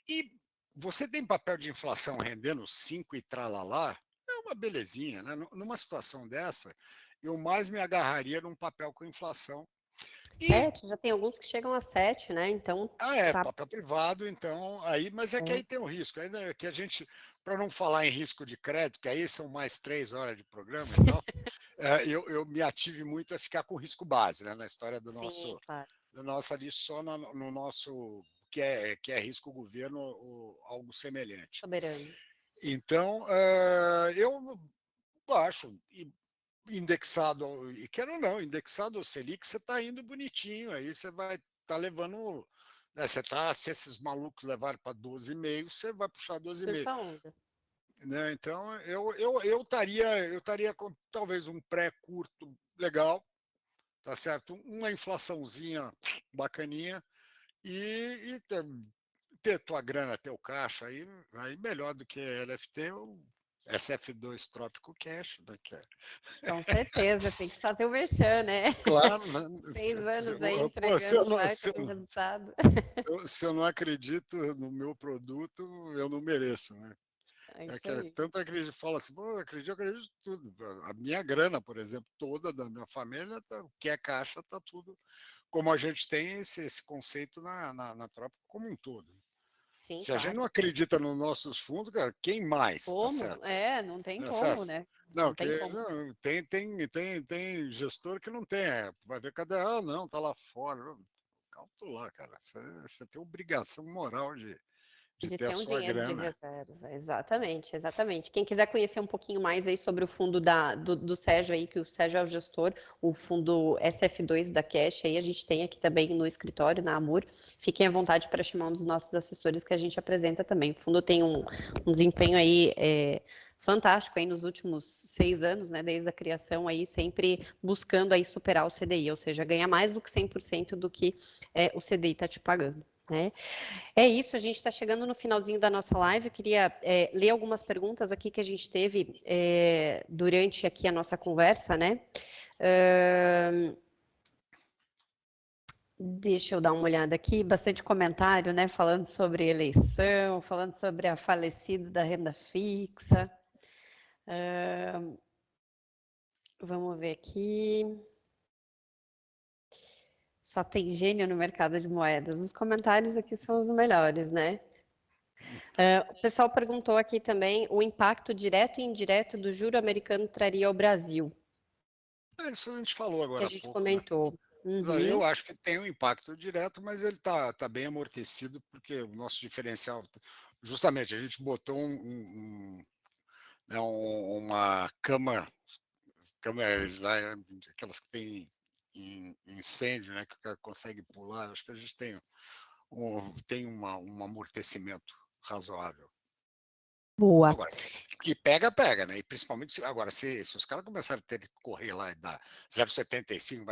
E você tem papel de inflação rendendo 5 e tralalá, é uma belezinha, né? Numa situação dessa, eu mais me agarraria num papel com inflação. E 7, já tem alguns que chegam a 7, né? Então, tá. papel privado, então, aí, mas é que aí tem o risco, ainda que a gente, para não falar em risco de crédito, que aí são mais 3 horas de programa e tal, eu me ative muito a ficar com risco base, né, na história Sim, claro. do nosso ali, só no nosso, que é risco governo ou algo semelhante. Soberano. Então, eu acho, indexado, e quero não, indexado ao Selic, você está indo bonitinho, aí você vai estar levando Né? Se esses malucos levarem para 12,5, você vai puxar 12,5. Surfa onda. Né? Então, eu estaria com talvez um pré-curto legal, tá certo? Uma inflaçãozinha bacaninha e ter tua grana, teu caixa, aí melhor do que LFT ou SF2 Trópico Cash, né? Com certeza, tem que fazer o merchan, né? Claro, né? 6 anos aí Pô, entregando um baita do resultado. se eu não acredito no meu produto, eu não mereço, né? É É isso que aí. tanto acredito, fala assim, pô, eu acredito em tudo. A minha grana, por exemplo, toda da minha família, o que é caixa, está tudo. Como a gente tem esse conceito na tropa como um todo. Sim, Se a gente claro. não acredita nos nossos fundos, cara, quem mais? Tá Como? certo? É, não tem Tá como, certo? né? Não, Não tem como. não, tem gestor que não tem. Vai ver cadê? Ah, não, tá lá fora. Calma lá, cara. Você tem obrigação moral de De ter a ter um sua dinheiro de grana. reserva, exatamente, exatamente. Quem quiser conhecer um pouquinho mais aí sobre o fundo do Sérgio aí, que o Sérgio é o gestor, o fundo SF2 da Cash aí, a gente tem aqui também no escritório, na Amur. Fiquem à vontade para chamar um dos nossos assessores que a gente apresenta também. O fundo tem um desempenho aí fantástico aí nos últimos 6 anos, né, desde a criação aí, sempre buscando aí superar o CDI, ou seja, ganhar mais do que 100% do que o CDI está te pagando, né? É isso, a gente está chegando no finalzinho da nossa live. Eu queria ler algumas perguntas aqui que a gente teve durante aqui a nossa conversa, né? Deixa eu dar uma olhada aqui, bastante comentário, né? Falando sobre eleição, falando sobre a falecida da renda fixa. Vamos ver aqui. Só tem gênio no mercado de moedas. Os comentários aqui são os melhores, né? O pessoal perguntou aqui também o impacto direto e indireto do juro americano traria ao Brasil, Isso a gente falou que a agora há gente pouco, né? comentou. Uhum, Eu acho que tem um impacto direto, mas ele tá bem amortecido, porque o nosso diferencial, justamente, a gente botou né, uma câmera lá, aquelas que tem incêndio, né, que o cara consegue pular. Acho que a gente tem um amortecimento razoável. boa. Agora, que pega, pega, né? E principalmente, agora, se os caras começarem a ter que correr lá e dar 0,75,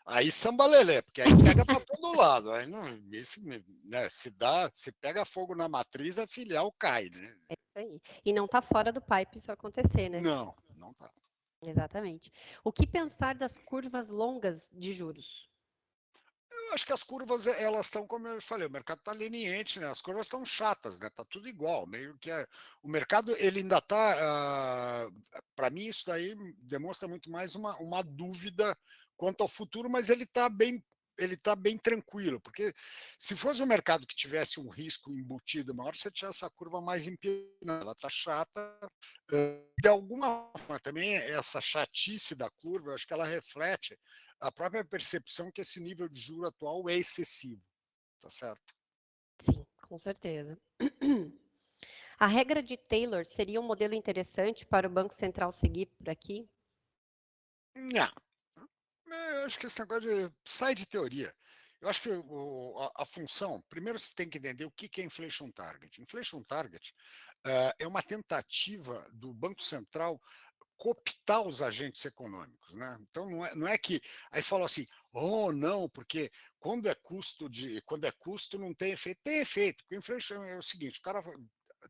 aí samba lelê, porque aí pega para todo lado. Aí não, isso, né, se pega fogo na matriz, a filial cai, né? É isso aí. E não está fora do pipe isso acontecer, né? Não, não tá. Exatamente. O que pensar das curvas longas de juros? Eu acho que as curvas, elas estão, como eu falei, o mercado está leniente, né? As curvas estão chatas, né? Tá tudo igual, meio que o mercado ele ainda está, para mim isso daí demonstra muito mais uma dúvida quanto ao futuro, mas ele está bem tranquilo, porque se fosse um mercado que tivesse um risco embutido maior, você tinha essa curva mais empinada, ela está chata. De alguma forma também essa chatice da curva, eu acho que ela reflete a própria percepção que esse nível de juro atual é excessivo, tá certo? Sim, com certeza. A regra de Taylor seria um modelo interessante para o Banco Central seguir por aqui? Não, eu acho que esse negócio sai de teoria. Eu acho que a função, primeiro você tem que entender o que é inflation target. Inflation target é uma tentativa do Banco Central cooptar os agentes econômicos, né? Então não é que aí falam assim, oh não, porque quando é custo não tem efeito, tem efeito. Porque o inflation é o seguinte, o cara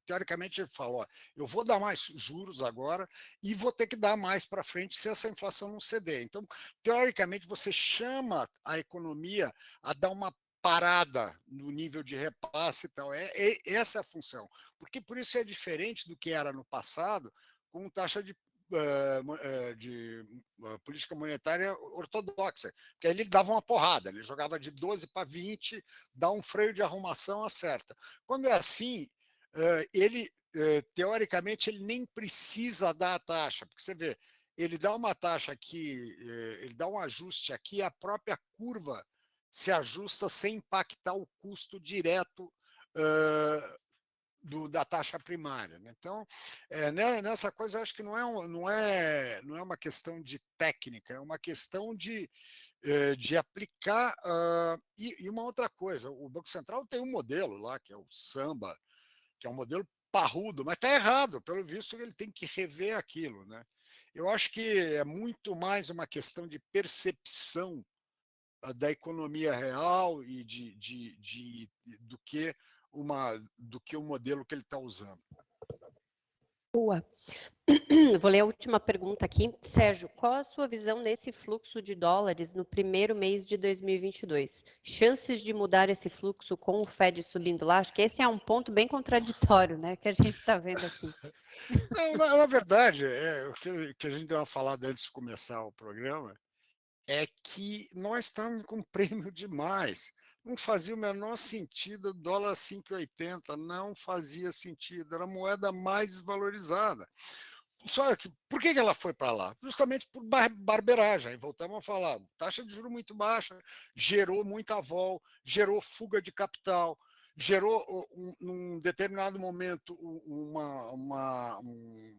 teoricamente ele fala, ó, eu vou dar mais juros agora e vou ter que dar mais para frente se essa inflação não ceder. Então, teoricamente você chama a economia a dar uma parada no nível de repasse e tal. Essa é a função. Porque por isso é diferente do que era no passado, com taxa de política monetária ortodoxa, porque aí ele dava uma porrada, ele jogava de 12 para 20, dá um freio de arrumação, acerta. Quando é assim, ele, teoricamente, ele nem precisa dar a taxa, porque você vê, ele dá uma taxa aqui, ele dá um ajuste aqui, a própria curva se ajusta sem impactar o custo direto da taxa primária. Né? Então, nessa coisa, eu acho que não é uma questão de técnica, é uma questão de aplicar. E uma outra coisa, o Banco Central tem um modelo lá, que é o Samba, que é um modelo parrudo, mas está errado, pelo visto ele tem que rever aquilo. Né? Eu acho que é muito mais uma questão de percepção da economia real e do que o modelo que ele está usando. Boa. Vou ler a última pergunta aqui. Sérgio, qual a sua visão nesse fluxo de dólares no primeiro mês de 2022? Chances de mudar esse fluxo com o Fed subindo lá? Acho que esse é um ponto bem contraditório, né, que a gente está vendo aqui. Não, na verdade, o que a gente deu uma falada antes de começar o programa é que nós estamos com prêmio demais. Não fazia o menor sentido o dólar 5,80, não fazia sentido, era a moeda mais desvalorizada. Só que, por que ela foi para lá? Justamente por barberagem. Aí voltamos a falar, taxa de juros muito baixa, gerou muita vol, gerou fuga de capital, gerou, num determinado momento,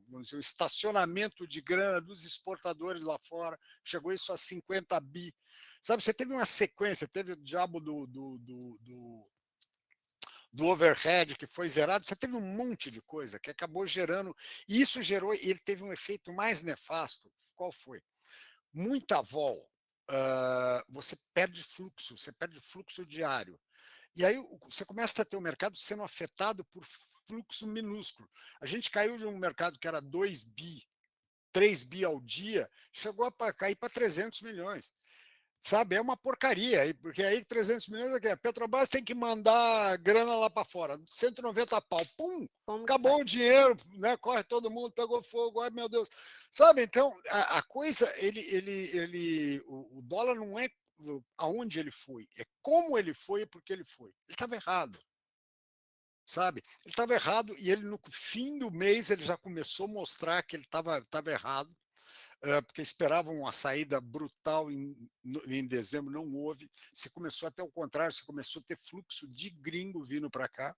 vamos dizer, um estacionamento de grana dos exportadores lá fora, chegou isso a 50 bi. Sabe, você teve uma sequência, teve o diabo do overhead que foi zerado, você teve um monte de coisa que acabou gerando, e isso gerou, e ele teve um efeito mais nefasto. Qual foi? Muita vol, você perde fluxo diário. E aí você começa a ter o mercado sendo afetado por fluxo minúsculo. A gente caiu de um mercado que era 2 bi, 3 bi ao dia, chegou a cair para 300 milhões. Sabe, é uma porcaria, porque aí 300 milhões aqui, a Petrobras tem que mandar grana lá para fora, 190 pau, pum, Como que acabou faz? o dinheiro, né? Corre todo mundo, pegou fogo, ai meu Deus. Sabe, então, a coisa, o dólar não é aonde ele foi, é como ele foi e por que ele foi. Ele estava errado, sabe? Ele estava errado e ele no fim do mês ele já começou a mostrar que ele estava errado, porque esperavam uma saída brutal em dezembro, não houve. Se começou até o contrário, se começou a ter fluxo de gringo vindo para cá,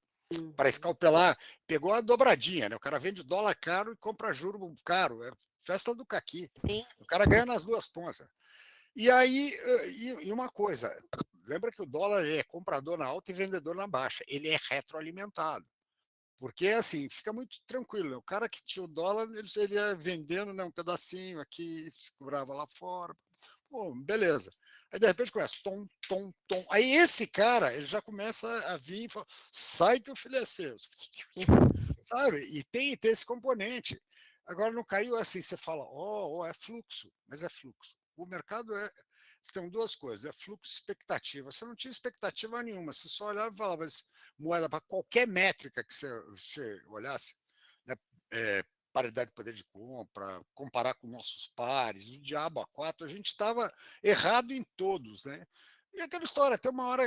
para escalpelar. Pegou a dobradinha, né? O cara vende dólar caro e compra juro caro. É festa do caqui. Sim. O cara ganha nas duas pontas. E aí, e uma coisa, lembra que o dólar é comprador na alta e vendedor na baixa. Ele é retroalimentado. Porque, assim, fica muito tranquilo. Né? O cara que tinha o dólar, ele ia vendendo, né, um pedacinho aqui, segurava lá fora. Pô, beleza. Aí, de repente, começa tom, tom, tom. Aí, esse cara, ele já começa a vir e fala, sai que o filho é seu. Sabe? E tem esse componente. Agora, não caiu assim, você fala, é fluxo, mas é fluxo. O mercado tem duas coisas, é fluxo e expectativa. Você não tinha expectativa nenhuma, você só olhava e falava, moeda para qualquer métrica que você olhasse, né, paridade de poder de compra, comparar com nossos pares, o diabo a quatro, a gente estava errado em todos. Né? E aquela história, tem uma hora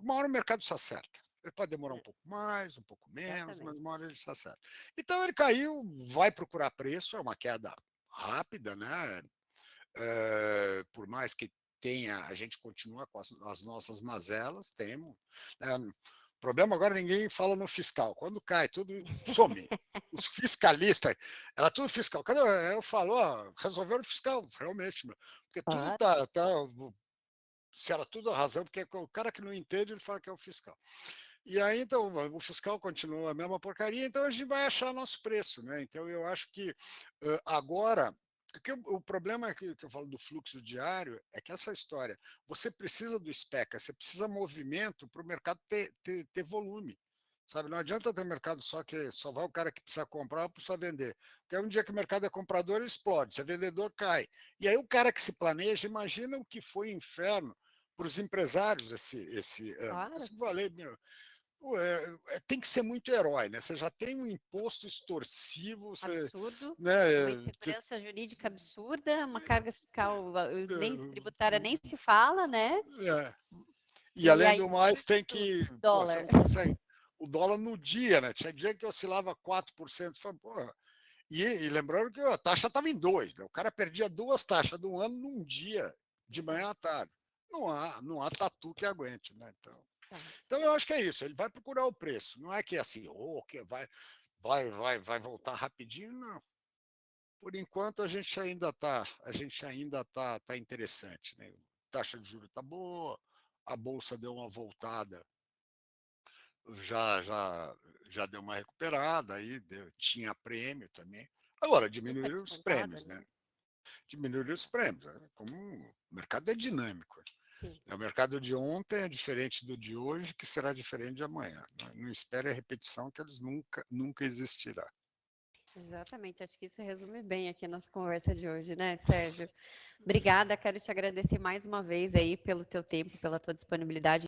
o mercado se acerta. Ele pode demorar um pouco mais, um pouco menos, mas Exatamente. uma hora ele se acerta. Então ele caiu, vai procurar preço, é uma queda rápida, né? Por mais que a gente continua com as nossas mazelas, temos. Né? O problema agora ninguém fala no fiscal. Quando cai, tudo some. Os fiscalistas, era tudo fiscal. Cadê? Eu falo, resolveram o fiscal, realmente, porque tudo Claro. se era tudo a razão, porque o cara que não entende, ele fala que é o fiscal. E aí, então, o fiscal continua a mesma porcaria, então a gente vai achar nosso preço. Né? Então, eu acho que agora. Porque o problema que eu falo do fluxo diário é que essa história, você precisa do SPECA, você precisa movimento para o mercado ter volume. Sabe? Não adianta ter mercado só que só vai o cara que precisa comprar ou precisa vender. Porque um dia que o mercado é comprador, ele explode, se é vendedor, cai. E aí o cara que se planeja, imagina o que foi inferno para os empresários esse ano. Eu Claro. sempre falei, meu, tem que ser muito herói, né? Você já tem um imposto extorsivo, você, Absurdo. né? Uma insegurança jurídica absurda, uma carga fiscal nem tributária nem se fala, né? E E além aí do mais, tem tudo, que, pô, você dólar. não consegue. O dólar no dia, né? Tinha dia que oscilava 4%. Fala, e lembrando que a taxa estava em 2, né? O cara perdia duas taxas do ano num dia, de manhã à tarde. Não há tatu que aguente, né? Então eu acho que é isso. Ele vai procurar o preço. Não é que é assim, que vai voltar rapidinho, não. Por enquanto a gente ainda tá interessante, né? taxa de juros está boa, a bolsa deu uma voltada, já deu uma recuperada, aí tinha prêmio também. Agora, Super diminuíram os descontada, prêmios, né? né? Diminuíram os prêmios. Como o mercado é dinâmico. Sim. O mercado de ontem é diferente do de hoje, que será diferente de amanhã. Não espere a repetição, que eles nunca existirá. Exatamente, acho que isso resume bem aqui a nossa conversa de hoje, né, Sérgio? Obrigada, quero te agradecer mais uma vez aí pelo teu tempo, pela tua disponibilidade.